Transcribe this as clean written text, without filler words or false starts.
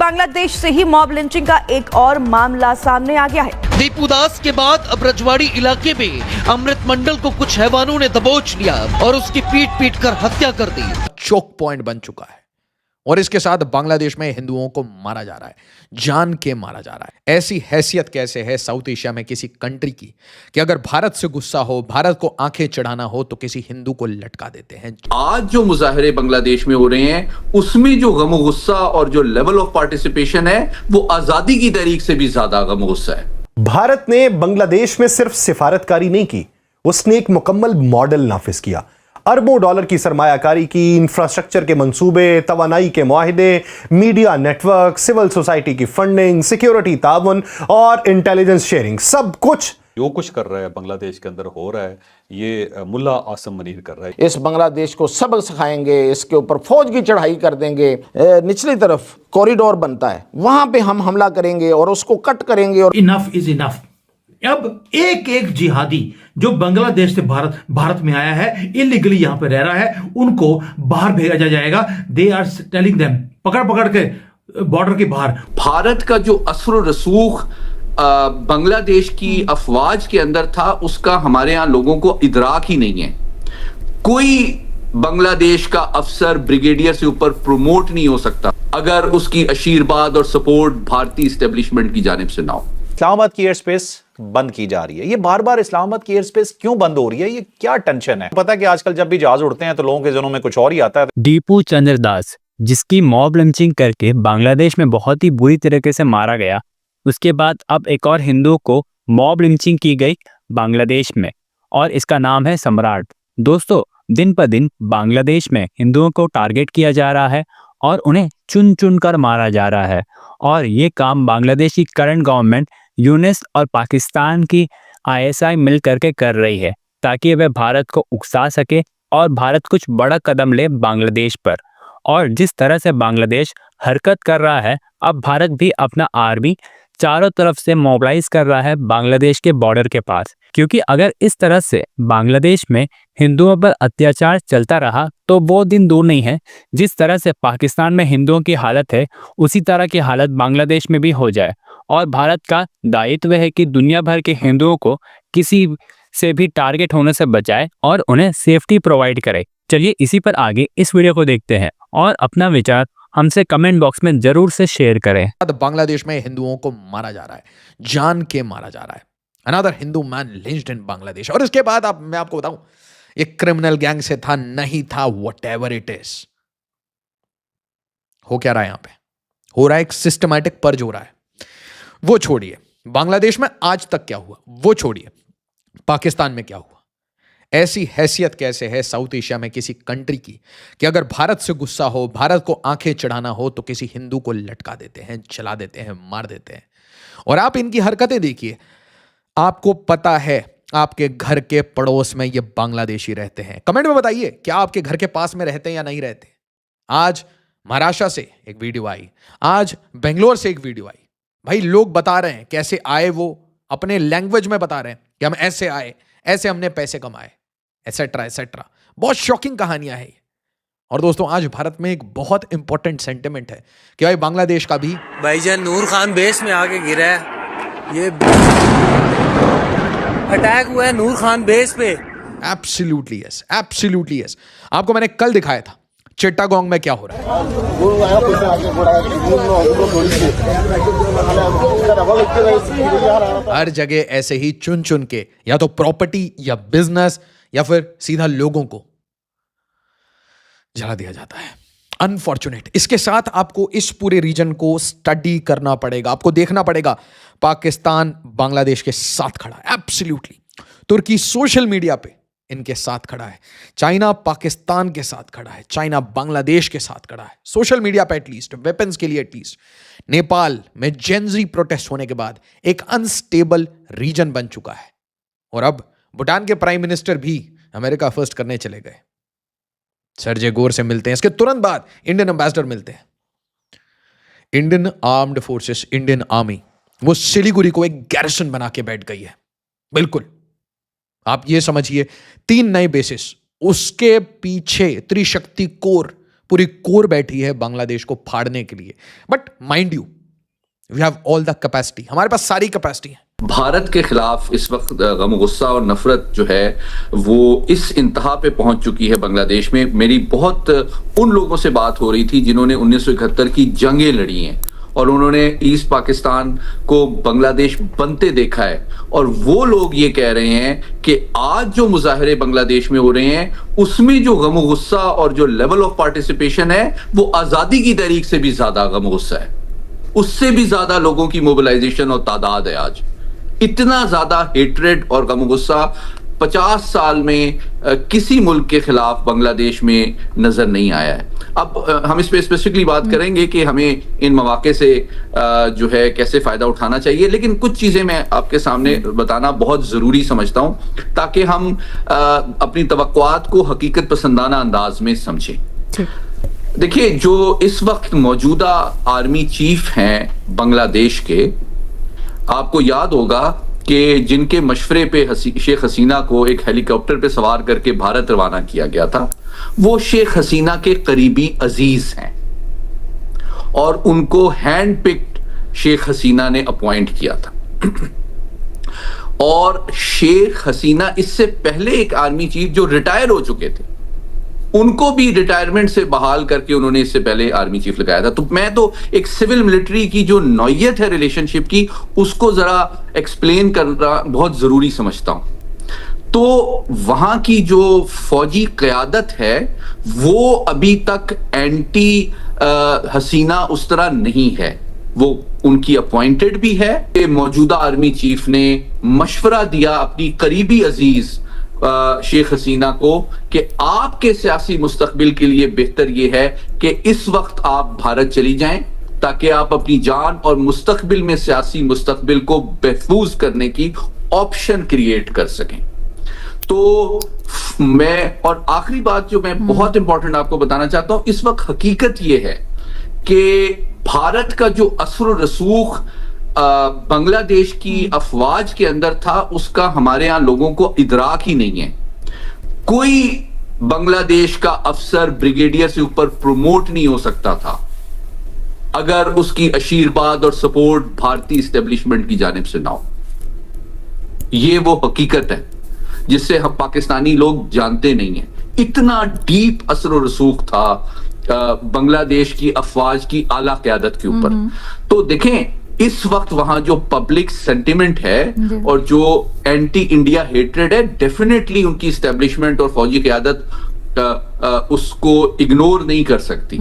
बांग्लादेश से ही mob lynching का एक और मामला सामने आ गया है। दीपू दास के बाद अब रजवाड़ी इलाके में अमृत मंडल को कुछ हैवानों ने दबोच लिया और उसकी पीट पीट कर हत्या कर दी। चोक पॉइंट बन चुका है और इसके साथ बांग्लादेश में हिंदुओं को मारा जा रहा है, जान के मारा जा रहा है। ऐसी हैसियत कैसे है साउथ एशिया में किसी कंट्री की कि अगर भारत से गुस्सा हो, भारत को आंखें चढ़ाना हो तो किसी हिंदू को लटका देते हैं। आज जो मुजाहरे बांग्लादेश में हो रहे हैं उसमें जो गम गुस्सा और जो लेवल ऑफ पार्टिसिपेशन है वो आजादी की तहरीक से भी ज्यादा गम गुस्सा है। भारत ने बांग्लादेश में सिर्फ सिफारतकारी नहीं की, उसने एक मुकम्मल मॉडल नाफिज किया। अरबों डॉलर की सरमायाकारी की, इंफ्रास्ट्रक्चर के मंसूबे, तवानाई के मुआहिदे, मीडिया नेटवर्क, सिविल सोसाइटी की फंडिंग, सिक्योरिटी ताउन और इंटेलिजेंस शेयरिंग, सब कुछ जो कुछ कर रहा है बांग्लादेश के अंदर हो रहा है, ये मुल्ला आसम मनीर कर रहा है। इस बांग्लादेश को सबक सिखाएंगे, इसके ऊपर फौज की चढ़ाई कर देंगे। निचली तरफ कॉरिडोर बनता है, वहां पे हम हमला करेंगे और उसको कट करेंगे। और इनफ इज इनफ। अब एक एक जिहादी जो बांग्लादेश से भारत में आया है, इलीगली यहां पे रह रहा है, उनको बाहर भेजा जाएगा। दे आर टेलिंग देम, पकड़ के बॉर्डर के बाहर। भारत का जो असर रसूख बांग्लादेश की अफवाज के अंदर था उसका हमारे यहाँ लोगों को इदराक ही नहीं है। कोई बांग्लादेश का अफसर ब्रिगेडियर से ऊपर प्रोमोट नहीं हो सकता अगर उसकी आशीर्वाद और सपोर्ट भारतीय एस्टेब्लिशमेंट की जानिब से ना हो। इस्लामाबाद की एयर स्पेस बंद की जा रही है। ये बार बार इस्लामाबाद की एयर स्पेस क्यों बंद हो रही है? ये क्या टेंशन है? पता है कि आजकल जब भी जहाज उड़ते हैं तो लोगों के जनों में कुछ और ही आता है। दीपू चंद्र दास, जिसकी मॉब लिंचिंग करके बांग्लादेश में बहुत ही बुरी तरीके से मारा गया, उसके बाद अब एक और हिंदू को मॉब लिंचिंग की गई बांग्लादेश में, और इसका नाम है सम्राट। दोस्तों, दिन पर दिन बांग्लादेश में हिंदुओं को टारगेट किया जा रहा है और उन्हें चुन चुन कर मारा जा रहा है। और ये काम बांग्लादेश की करंट गवर्नमेंट यूनेस और पाकिस्तान की आईएसआई मिल करके कर रही है, ताकि वह भारत को उकसा सके और भारत कुछ बड़ा कदम ले बांग्लादेश पर। और जिस तरह से बांग्लादेश हरकत कर रहा है, अब भारत भी अपना आर्मी चारों तरफ से मोबिलाइज कर रहा है बांग्लादेश के बॉर्डर के पास। क्योंकि अगर इस तरह से बांग्लादेश में हिंदुओं पर अत्याचार चलता रहा तो वो दिन दूर नहीं है जिस तरह से पाकिस्तान में हिंदुओं की हालत है, उसी तरह की हालत बांग्लादेश में भी हो जाए। और भारत का दायित्व है कि दुनिया भर के हिंदुओं को किसी से भी टारगेट होने से बचाए और उन्हें सेफ्टी प्रोवाइड करे। चलिए इसी पर आगे इस वीडियो को देखते हैं और अपना विचार हमसे कमेंट बॉक्स में जरूर से शेयर करें। बांग्लादेश में हिंदुओं को मारा जा रहा है, जान के मारा जा रहा है। अनदर हिंदू मैन लिंच्ड इन बांग्लादेश। और इसके बाद मैं आपको बताऊं, ये क्रिमिनल गैंग से था, नहीं था, व्हाटएवर इट इज। हो क्या रहा है यहां पे? हो रहा है एक सिस्टमैटिक पर्ज हो रहा है। वो छोड़िए बांग्लादेश में आज तक क्या हुआ, वो छोड़िए पाकिस्तान में क्या हुआ। ऐसी हैसियत कैसे है साउथ एशिया में किसी कंट्री की कि अगर भारत से गुस्सा हो, भारत को आंखें चढ़ाना हो तो किसी हिंदू को लटका देते हैं, जला देते हैं, मार देते हैं। और आप इनकी हरकतें देखिए, आपको पता है आपके घर के पड़ोस में ये बांग्लादेशी रहते हैं। कमेंट में बताइए, क्या आपके घर के पास में रहते हैं या नहीं रहते? आज महाराष्ट्र से एक वीडियो आई, आज बेंगलोर से एक वीडियो आई। भाई लोग बता रहे हैं कैसे आए, वो अपने लैंग्वेज में बता रहे हैं कि हम ऐसे आए, ऐसे हमने पैसे कमाए, एसेट्रा एसेट्रा। बहुत शॉकिंग कहानियां हैं। और दोस्तों, आज भारत में एक बहुत इंपॉर्टेंट सेंटिमेंट है कि भाई बांग्लादेश का भी भाईजान नूर खान बेस में आके गिरा है। ये अटैक हुआ है नूर खान बेस पे। Absolutely yes, absolutely yes. आपको मैंने कल दिखाया था चिट्टागोंग में क्या हो रहा है। हर जगह ऐसे ही चुन चुन के या तो प्रॉपर्टी या बिजनेस या फिर सीधा लोगों को जला दिया जाता है। अनफॉर्चुनेट। इसके साथ आपको इस पूरे रीजन को स्टडी करना पड़ेगा, आपको देखना पड़ेगा। पाकिस्तान बांग्लादेश के साथ खड़ा है, एब्सोल्युटली। तुर्की सोशल मीडिया पे इनके साथ खड़ा है, चाइना पाकिस्तान के साथ खड़ा है, चाइना बांग्लादेश के साथ खड़ा है सोशल मीडिया पे, एटलीस्ट वेपन्स के लिए एटलीस्ट। नेपाल में जेनजी प्रोटेस्ट होने के बाद एक अनस्टेबल रीजन बन चुका है। और अब भूटान के प्राइम मिनिस्टर भी अमेरिका फर्स्ट करने चले गए, सर्जे गोर से मिलते हैं। इसके तुरंत बाद इंडियन एम्बेसडर मिलते हैं। Indian armed forces, Indian army, वो सिलीगुड़ी को एक गैरिसन बना के बैठ गई है। बिल्कुल, आप ये समझिए 3 नए बेसिस, उसके पीछे त्रिशक्ति कोर पूरी कोर बैठी है बांग्लादेश को फाड़ने के लिए। But mind you, we have all the capacity, हमारे पास सारी कैपेसिटी है। भारत के खिलाफ इस वक्त गम गुस्सा और नफरत जो है वो इस इंतहा पे पहुंच चुकी है बांग्लादेश में। मेरी बहुत उन लोगों से बात हो रही थी जिन्होंने 1971 की जंगें लड़ी हैं और उन्होंने ईस्ट पाकिस्तान को बांग्लादेश बनते देखा है, और वो लोग ये कह रहे हैं कि आज जो मुजाहरे बांग्लादेश में हो रहे हैं उसमें जो गम गुस्सा और जो लेवल ऑफ पार्टिसिपेशन है वो आजादी की तहरीक से भी ज्यादा गम गुस्सा है, उससे भी ज्यादा लोगों की मोबिलाइजेशन और तादाद है। आज इतना ज्यादा हेट्रेड और गम गुस्सा 50 साल में किसी मुल्क के खिलाफ बांग्लादेश में नजर नहीं आया है। अब हम इस पे स्पेसिफिकली बात करेंगे कि हमें इन मौके से जो है कैसे फायदा उठाना चाहिए, लेकिन कुछ चीजें मैं आपके सामने बताना बहुत जरूरी समझता हूं ताकि हम अपनी तवक्कुआत को हकीकत पसंदाना अंदाज में समझें। देखिए, जो इस वक्त मौजूदा आर्मी चीफ हैं बांग्लादेश के, आपको याद होगा कि जिनके मशवरे पे शेख हसीना को एक हेलीकॉप्टर पे सवार करके भारत रवाना किया गया था, वो शेख हसीना के करीबी अजीज हैं और उनको हैंड पिक्ड शेख हसीना ने अपॉइंट किया था। और शेख हसीना इससे पहले एक आर्मी चीफ जो रिटायर हो चुके थे, उनको भी रिटायरमेंट से बहाल करके उन्होंने इससे पहले आर्मी चीफ लगाया था। तो मैं तो एक सिविल मिलिट्री की जो नौयत है रिलेशनशिप की, उसको जरा एक्सप्लेन करना बहुत जरूरी समझता हूं। तो वहां की जो फौजी क़यादत है वो अभी तक एंटी हसीना उस तरह नहीं है, वो उनकी अपॉइंटेड भी है। मौजूदा आर्मी चीफ ने मशवरा दिया अपनी करीबी अजीज शेख हसीना को कि आपके सियासी मुस्तकबिल के लिए बेहतर यह है कि इस वक्त आप भारत चली जाएं ताकि आप अपनी जान और मुस्तकबिल में सियासी मुस्तकबिल को महफूज करने की ऑप्शन क्रिएट कर सकें। तो मैं, और आखिरी बात जो मैं बहुत इंपॉर्टेंट आपको बताना चाहता हूं, इस वक्त हकीकत यह है कि भारत का जो असर रसूख बांग्लादेश की अफवाज के अंदर था, उसका हमारे यहां लोगों को इदराक ही नहीं है। कोई बांग्लादेश का अफसर ब्रिगेडियर से ऊपर प्रमोट नहीं हो सकता था अगर उसकी आशीर्वाद और सपोर्ट भारतीय इस्टेब्लिशमेंट की जानिब से ना हो। ये वो हकीकत है जिससे हम पाकिस्तानी लोग जानते नहीं है। इतना डीप असर रसूख था बांग्लादेश की अफवाज की आला क़यादत के ऊपर। तो देखें, इस वक्त वहां जो पब्लिक सेंटिमेंट है और जो एंटी इंडिया हेट्रेड है, डेफिनेटली उनकी इस्टेब्लिशमेंट और फौजी क़यादत उसको इग्नोर नहीं कर सकती।